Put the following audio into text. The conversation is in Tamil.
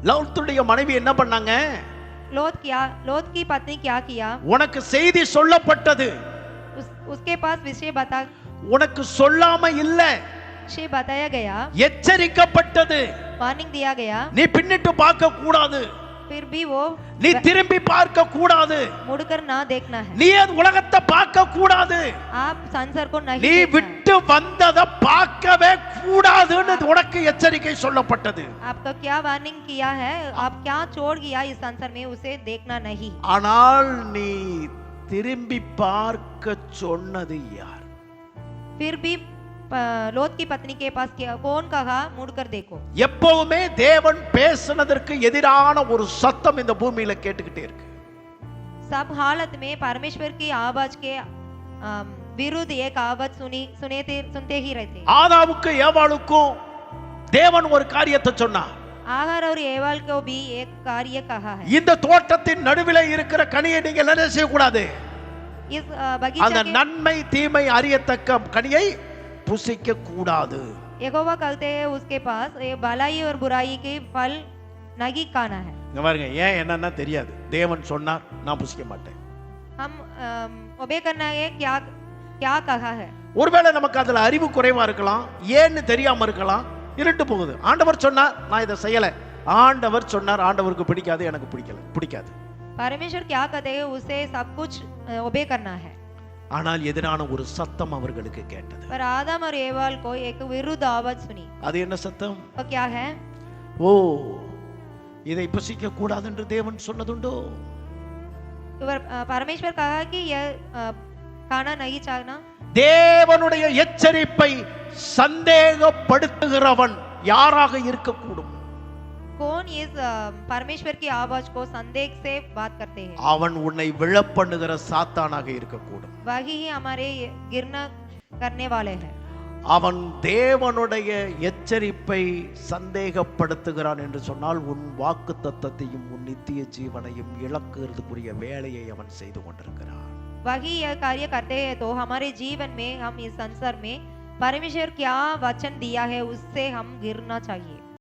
லோத்துடைய மனைவி என்ன பண்ணாங்க? लोत की पत्नी क्या किया? உனக்கு செய்தி சொல்லப்பட்டது, उसके पास विषय உனக்கு சொல்லாம இல்ல, बताया गया, எச்சரிக்கப்பட்டது, वार्निंग दिया गया, நீ பின்னிட்டு பார்க்க கூடாது, फिर भी वो நீ திரும்பி பார்க்க கூடாது, मुड़कर ना देखना है, நீ உலகத்தை பார்க்க கூடாது, आप संसार को नहीं நீ விட்டு வந்தத பார்க்கவே கூடாதுன்னு உனக்கு எச்சரிக்கை சொல்லப்பட்டது. आपको क्या वार्निंग किया है? आप क्या छोड़ गया इस संसार में, उसे देखना नहीं. ஆனால் நீ திரும்பி பார்க்க சொன்னது யார்? फिर भी लोत की पत्नी के पास क्या कौन कहा मुड़कर देखो? எப்பவுமே தேவன் பேசினதற்கு எதிரான ஒரு சத்தம் இந்த பூமியில கேட்டுக்கிட்டே இருக்கு. सब हालत में परमेश्वर की आवाज के विरुद्ध एक आवाज सुनते ही रहते. ஆதாமுக்கு ஏவாளுக்கும் தேவன் ஒரு காரியத்தை சொன்னார். ஆகார் और ஏவாள் को भी एक कार्य कहा है. இந்த தோட்டத்தின் நடுவிலே இருக்கிற கனியை நீங்க என்ன செய்ய கூடாது? इस बगीचे அந்த நன்மை தீமை அறியத்தக்க கனியை புசிக்க கூடாது. यहोवा कहते हैं उसके पास ये भलाई और बुराई के फल नहीं खाना है. இங்க பாருங்க, ஏன் என்னன்னா தெரியாது. தேவன் சொன்னார், நான் புசிக்க மாட்டேன். हम ओबे करना है, क्या क्या कहा है? ஒருவேளை நமக்கு அதுல அறிவு குறைவா இருக்கலாம், ஏன்னு தெரியாம இருக்கலாம், இருட்டு போகுது. ஆண்டவர் சொன்னார், நான் இதை செய்யல. ஆண்டவர் சொன்னார், ஆண்டவருக்கு பிடிக்காது, எனக்கு பிடிக்காது. परमेश्वर क्या कहते हैं उसे सब कुछ ओबे करना है. ஆனால் எதிரான ஒரு சத்தம் அவர்களுக்கு கேட்டது. पर आदम और एवाल को एक विरुद्ध आवाज सुनी. அது என்ன சத்தம்? वो क्या है? ஓ, இதை புசிக்க கூடாது என்று தேவன் சொன்னதுண்டோ? परमेश्वर कहा कि यह खाना नहीं चाहिए. தேவனுடைய எச்சரிப்பை சந்தேகப்படுத்துகிறவன் யாராக இருக்கக்கூடும்? कौन इस परमेश्वर की आवाज को संदेह से बात करते हैं? அவன் உன்னை விழப்பண்ணுகிற சாத்தானாக இருக்கக்கூடும். वही ही हमारे गिरना करने वाले हैं. அவன் தேவனுடைய எச்சரிப்பை சந்தேகப்படுத்துகிறான் என்று சொன்னால் உன் வாக்குத்தத்தத்தையும் உன் நித்திய ஜீவனையும் இழக்கிறதுக்குரிய வேலையை அவன் செய்து கொண்டிருக்கிறான். वही यह कार्य करते हैं तो हमारे जीवन में हम इस संसार में परमेश्वर क्या वचन दिया है उससे हम गिरना चाहिए.